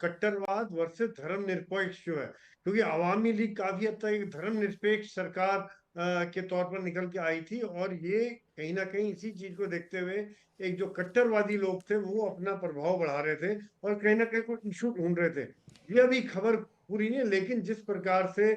कट्टरवाद वर्सेस धर्मनिरपेक्ष जो है, क्योंकि अवामी लीग काफी हद तक एक धर्मनिरपेक्ष सरकार के तौर पर निकल के आई थी, और ये कहीं ना कहीं इसी चीज को देखते हुए एक जो कट्टरवादी लोग थे वो अपना प्रभाव बढ़ा रहे थे और कहीं ना कहीं कोई इशू ढूंढ रहे थे। ये अभी खबर पूरी नहीं है, लेकिन जिस प्रकार से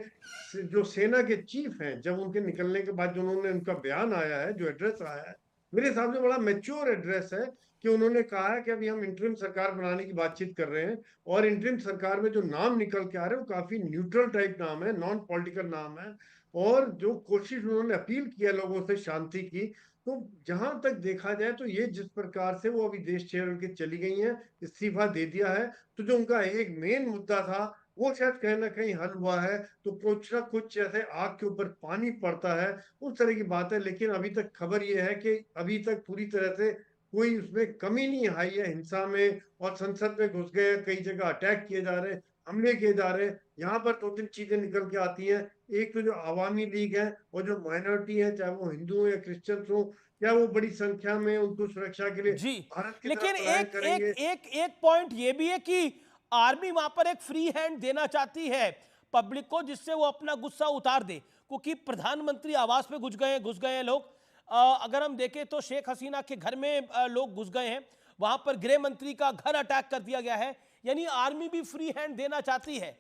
जो सेना के चीफ हैं, जब उनके निकलने के बाद जो उन्होंने उनका बयान आया है, जो एड्रेस आया है, मेरे हिसाब से बड़ा मेच्योर एड्रेस है कि उन्होंने कहा है कि अभी हम इंटरिम सरकार बनाने की बातचीत कर रहे हैं, और इंटरिम सरकार में जो नाम निकल के आ रहे हैं वो काफी न्यूट्रल टाइप नाम है, नॉन पॉलिटिकल नाम है। और जो कोशिश उन्होंने अपील किया लोगों से शांति की, तो जहां तक देखा जाए तो ये जिस प्रकार से वो अभी देश छोड़ के चली गई हैं, इस्तीफा दे दिया है, तो जो उनका एक मेन मुद्दा था वो शायद कहीं ना कहीं हल हुआ है। तो कुछ ना कुछ जैसे आग के ऊपर पानी पड़ता है उस तरह की बात है। लेकिन अभी तक खबर ये है कि अभी तक पूरी तरह से कोई उसमें कमी नहीं आई है हिंसा में, और संसद में घुस गए, कई जगह अटैक किए जा रहे हैं, हमले किए जा रहे हैं। यहाँ पर दो तीन चीजें निकल के आती हैं। एक तो जो आवामी लीग है और जो माइनॉरिटी है, चाहे वो हिंदू हो या क्रिश्चियन हो, क्या वो बड़ी संख्या में उनको सुरक्षा के लिए जी, भारत की तरफ लेकिन पलायन एक एक करेंगे? एक एक पॉइंट ये भी है कि आर्मी वहां पर एक फ्री हैंड देना चाहती है पब्लिक को, जिससे वो अपना गुस्सा उतार दे, क्योंकि प्रधानमंत्री आवास पे घुस गए हैं लोग। अगर हम देखें तो शेख हसीना के घर में लोग घुस गए हैं, वहां पर गृह मंत्री का घर अटैक कर दिया गया है, यानी आर्मी भी फ्री हैंड देना चाहती है।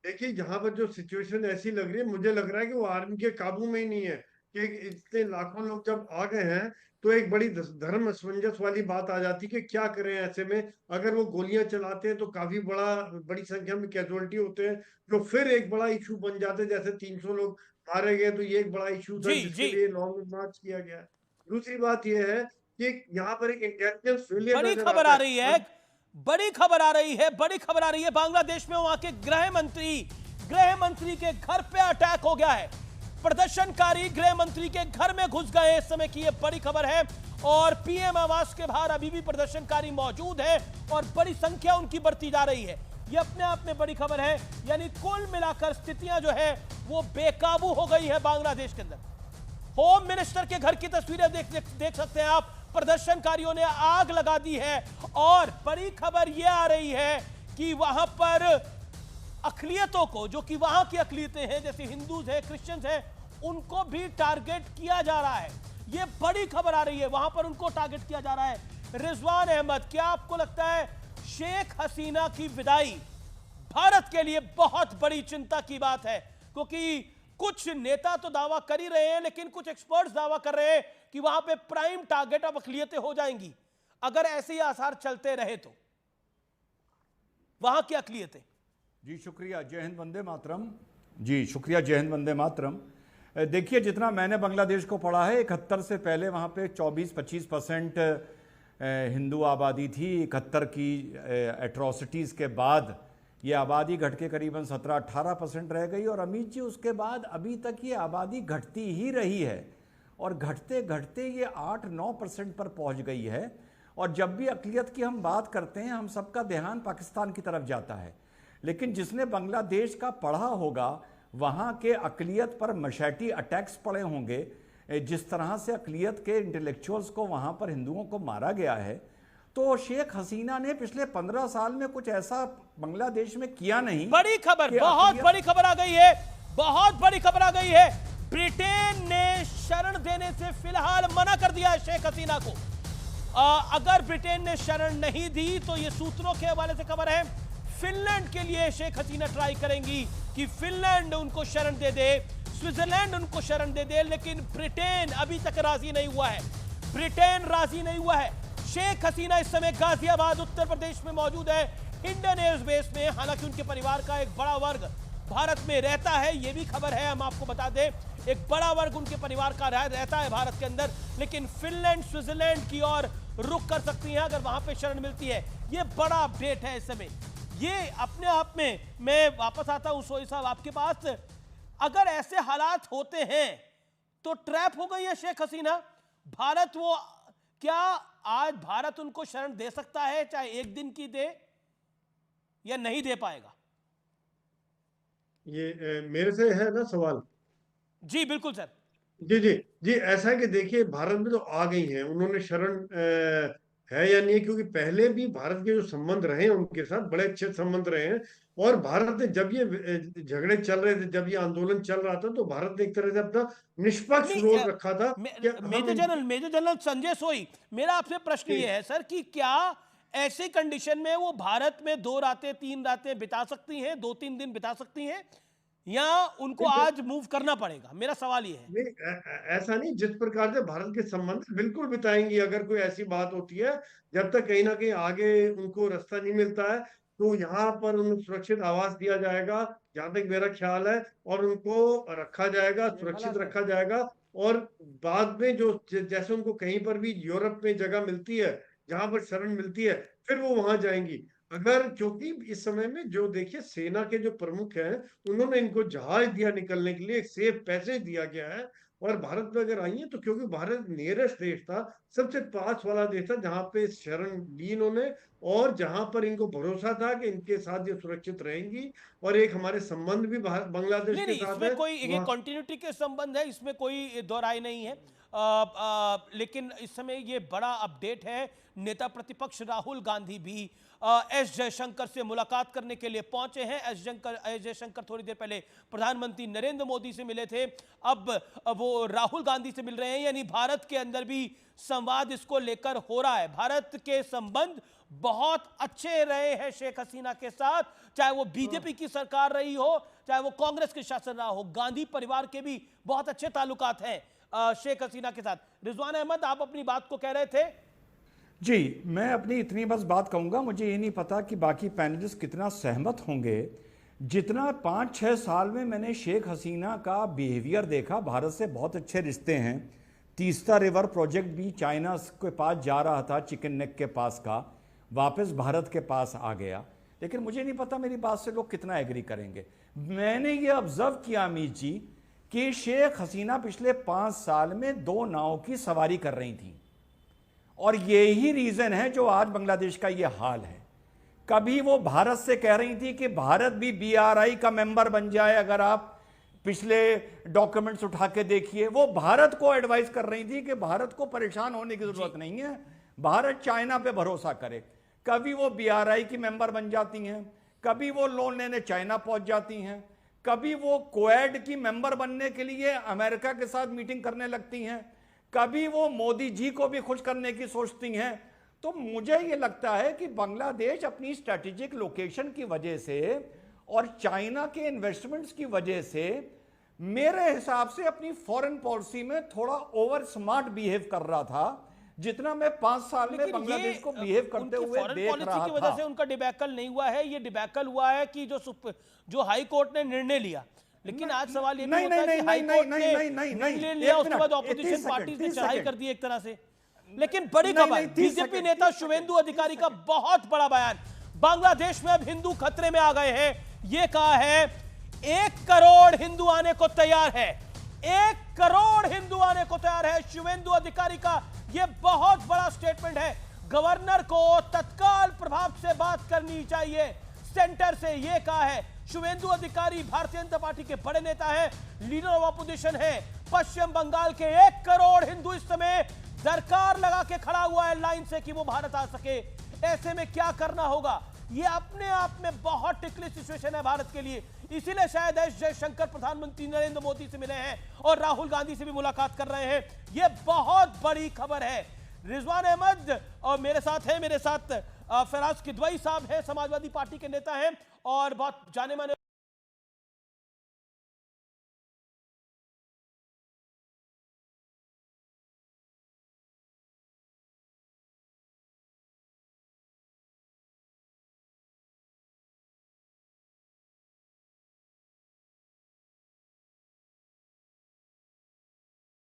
देखिए, जहां पर जो सिचुएशन ऐसी लग रही है, मुझे लग रहा है कि वो आर्मी के काबू में ही नहीं है, कि इतने लाखों लोग जब आ गए हैं तो एक बड़ी धर्म असमंजस वाली बात आ जाती है कि क्या करें ऐसे में। अगर वो गोलियां चलाते हैं तो काफी बड़ी संख्या में कैजुअलिटी होते हैं, जो फिर एक बड़ा इशू बन जाते हैं। जैसे 300 लोग मारे गए, तो ये एक बड़ा इशू था जी जिसके जी, लिए लॉन्ग मार्च किया गया। दूसरी बात यह है कि यहाँ पर एक इंटेलिजेंस फेलियर बड़ी नजर खबर आता आ है। रही है, और बड़ी खबर आ रही है बांग्लादेश में वहां के गृह मंत्री के घर पे अटैक हो गया है। प्रदर्शनकारी गृह मंत्री के घर में घुस गए, इस समय की यह बड़ी खबर है। और पीएम आवास के बाहर अभी भी प्रदर्शनकारी मौजूद है और बड़ी संख्या उनकी बढ़ती जा रही है। यह अपने आप में बड़ी खबर है, यानी कुल मिलाकर स्थितियां जो है वो बेकाबू हो गई है बांग्लादेश के अंदर। होम मिनिस्टर के घर की तस्वीरें देख सकते हैं आप। प्रदर्शनकारियों ने आग लगा दी है, और बड़ी खबर यह आ रही है कि वहां पर अकलियतों को, जो कि वहां की अकलियतें हैं जैसे हिंदूज हैं, क्रिश्चियंस हैं, उनको भी टारगेट किया जा रहा है। यह बड़ी खबर आ रही है, वहां पर उनको टारगेट किया जा रहा है। रिजवान अहमद, क्या आपको लगता है शेख हसीना की विदाई भारत के लिए बहुत बड़ी चिंता की बात है? क्योंकि कुछ नेता तो दावा कर ही रहे हैं, लेकिन कुछ एक्सपर्ट्स दावा कर रहे हैं कि वहां पे प्राइम टारगेट अब अकलियतें हो जाएंगी अगर ऐसे ही आसार चलते रहे तो, वहां की अकलियतें। जी शुक्रिया, जय हिंद वंदे मातरम। जी शुक्रिया, जय हिंद वंदे मातरम। देखिए, जितना मैंने बांग्लादेश को पढ़ा है, 71 से पहले वहाँ पे 24-25% हिंदू आबादी थी। 71 की एट्रॉसिटीज़ के बाद ये आबादी घट के करीबन 17-18% रह गई, और अमित जी उसके बाद अभी तक ये आबादी घटती ही रही है, और घटते घटते ये 8-9% पर पहुँच गई है। और जब भी अकलियत की हम बात करते हैं, हम सबका ध्यान पाकिस्तान की तरफ जाता है, लेकिन जिसने बांग्लादेश का पढ़ा होगा, वहाँ के अकलियत पर मशैटी अटैक्स पड़े होंगे, जिस तरह से अकलियत के इंटेलेक्चुअल्स को वहाँ पर हिंदुओं को मारा गया है। तो शेख हसीना ने पिछले 15 साल में कुछ ऐसा बांग्लादेश में किया नहीं। बड़ी खबर, बहुत बड़ी खबर आ गई है, बहुत बड़ी खबर आ गई है। ब्रिटेन ने शरण देने से फिलहाल मना कर दिया है शेख हसीना को। अगर ब्रिटेन ने शरण नहीं दी तो यह सूत्रों के हवाले से खबर है, फिनलैंड के लिए शेख हसीना ट्राई करेंगी कि फिनलैंड उनको शरण दे दे, स्विट्जरलैंड उनको शरण दे दे, लेकिन ब्रिटेन अभी तक राजी नहीं हुआ है। ब्रिटेन राजी नहीं हुआ है। शेख हसीना इस समय गाजियाबाद उत्तर प्रदेश में मौजूद है, इंडियन एयरबेस में। हालांकि उनके परिवार का एक बड़ा वर्ग भारत में रहता है, यह भी खबर है, हम आपको बता दें, एक बड़ा वर्ग उनके परिवार का रहता है भारत के अंदर। लेकिन फिनलैंड, स्विट्जरलैंड की ओर रुख कर सकती हैं अगर वहां पे शरण मिलती है। यह बड़ा अपडेट है इस समय। ये अपने आप में, मैं वापस आता हूं सोई साहब आपके पास, अगर ऐसे हालात होते हैं तो ट्रैप हो गई है शेख हसीना। भारत, वो क्या आज भारत उनको शरण दे सकता है, चाहे एक दिन की दे, या नहीं दे पाएगा? ये मेरे से है ना सवाल? जी बिल्कुल सर। जी जी जी, ऐसा है कि देखिए, भारत में तो आ गई हैं, उन्होंने शरण है या नहीं है, क्योंकि पहले भी भारत के जो संबंध रहे हैं उनके साथ बड़े अच्छे संबंध रहे हैं। और भारत ने जब ये झगड़े चल रहे थे, जब ये आंदोलन चल रहा था, तो भारत ने एक तरह से अपना निष्पक्ष नहीं रोल रखा था कि हम मेजर जनरल संजय सोई, मेरा आपसे प्रश्न ये है सर कि क्या ऐसी कंडीशन में वो भारत में 2 रातें 3 रातें बिता सकती हैं, 2-3 दिन बिता सकती हैं, या उनको आज मूव करना पड़ेगा? मेरा सवाल ये है। नहीं, ऐसा नहीं। जिस प्रकार से भारत के संबंध बिल्कुल बिताएंगी, अगर कोई ऐसी बात होती है, जब तक कहीं ना कहीं आगे उनको रास्ता नहीं मिलता है, तो यहाँ पर उन्हें सुरक्षित आवास दिया जाएगा, जहां तक मेरा ख्याल है, और उनको रखा जाएगा, सुरक्षित रखा जाएगा। और बाद में जो जैसे उनको कहीं पर भी यूरोप में जगह मिलती है, जहां पर शरण मिलती है, फिर वो वहां जाएंगी। अगर, क्योंकि इस समय में जो देखिए सेना के जो प्रमुख हैं, उन्होंने इनको जहाज दिया निकलने के लिए, एक सेफ पैसेज दिया गया है। और भारत में अगर आई है तो क्योंकि भारत नियरेस्ट देश था, सबसे पास वाला देश था, जहां पे शरण ली इन्होंने, और जहां पर इनको भरोसा था कि इनके साथ ये सुरक्षित रहेंगी। और एक हमारे संबंध भी बांग्लादेश नहीं के नहीं, साथ इसमें है कोई ये वहाँ। कॉन्टिन्यूटी के संबंध है, इसमें कोई दो राय नहीं है। लेकिन इस समय ये बड़ा अपडेट है, नेता प्रतिपक्ष राहुल गांधी भी एस जयशंकर से मुलाकात करने के लिए पहुंचे हैं। एस जयशंकर थोड़ी देर पहले प्रधानमंत्री नरेंद्र मोदी से मिले थे, अब वो राहुल गांधी से मिल रहे हैं, यानी भारत के अंदर भी संवाद इसको लेकर हो रहा है। भारत के संबंध बहुत अच्छे रहे हैं शेख हसीना के साथ, चाहे वो बीजेपी की सरकार रही हो, चाहे वो कांग्रेस के शासन रहा हो। गांधी परिवार के भी बहुत अच्छे ताल्लुकात हैं शेख हसीना के साथ। रिजवान अहमद, आप अपनी बात को कह रहे थे। जी, मैं अपनी इतनी बस बात कहूँगा, मुझे ये नहीं पता कि बाकी पैनलिस्ट कितना सहमत होंगे। जितना 5-6 साल में मैंने शेख हसीना का बिहेवियर देखा, भारत से बहुत अच्छे रिश्ते हैं। तीस्ता रिवर प्रोजेक्ट भी चाइना के पास जा रहा था, चिकन नेक के पास का, वापस भारत के पास आ गया। लेकिन मुझे नहीं पता मेरी बात से लोग कितना एग्री करेंगे। मैंने ये ऑब्जर्व किया अमित जी कि शेख हसीना पिछले 5 साल में 2 नाव की सवारी कर रही थी, और यही रीजन है जो आज बांग्लादेश का ये हाल है। कभी वो भारत से कह रही थी कि भारत भी BRI का मेंबर बन जाए, अगर आप पिछले डॉक्यूमेंट्स उठा के देखिए, वो भारत को एडवाइस कर रही थी कि भारत को परेशान होने की जरूरत नहीं है, भारत चाइना पे भरोसा करे। कभी वो BRI की मेंबर बन जाती हैं, कभी वो लोन लेने चाइना पहुंच जाती हैं, कभी वो क्वाड की मेंबर बनने के लिए अमेरिका के साथ मीटिंग करने लगती हैं, कभी वो मोदी जी को भी खुश करने की सोचती हैं। तो मुझे ये लगता है कि बांग्लादेश अपनी स्ट्रैटेजिक लोकेशन की वजह से और चाइना के इन्वेस्टमेंट्स की वजह से मेरे हिसाब से अपनी फॉरेन पॉलिसी में थोड़ा ओवर स्मार्ट बिहेव कर रहा था, जितना मैं 5 साल में बांग्लादेश को बिहेव करते हुए देख रहा था। की वजह से उनका डिबैकल नहीं हुआ है, ये डिबैकल हुआ है कि जो हाई कोर्ट ने निर्णय लिया। लेकिन आज सवाल ये नहीं होता है कि हाई कोर्ट ने निर्णय लिया, उसके बाद ऑपोजिशन पार्टीज ने चढ़ाई कर दी एक तरह से। लेकिन बड़ी खबर, बीजेपी नेता शुवेंदु अधिकारी का बहुत बड़ा बयान, बांग्लादेश में अब हिंदू खतरे में आ गए हैं। ये कहा है 1 करोड़ हिंदू आने को तैयार है, 1 करोड़ हिंदू आने को तैयार है। शुवेंदु अधिकारी का यह बहुत बड़ा स्टेटमेंट है। गवर्नर को तत्काल प्रभाव से बात करनी चाहिए, सेंटर से, यह कहा है शुवेंदु अधिकारी। भारतीय जनता पार्टी के बड़े नेता है, लीडर ऑफ ऑपोजिशन है। पश्चिम बंगाल के 1 करोड़ हिंदू इस समय दरकार लगा के खड़ा हुआ है लाइन से कि वो भारत आ सके। ऐसे में क्या करना होगा, ये अपने आप में बहुत टिकली सिचुएशन है भारत के लिए। इसीलिए शायद एस जयशंकर प्रधानमंत्री नरेंद्र मोदी से मिले हैं और राहुल गांधी से भी मुलाकात कर रहे हैं। ये बहुत बड़ी खबर है। रिजवान अहमद और मेरे साथ फराज किदवई साहब हैं, समाजवादी पार्टी के नेता हैं और बहुत जाने माने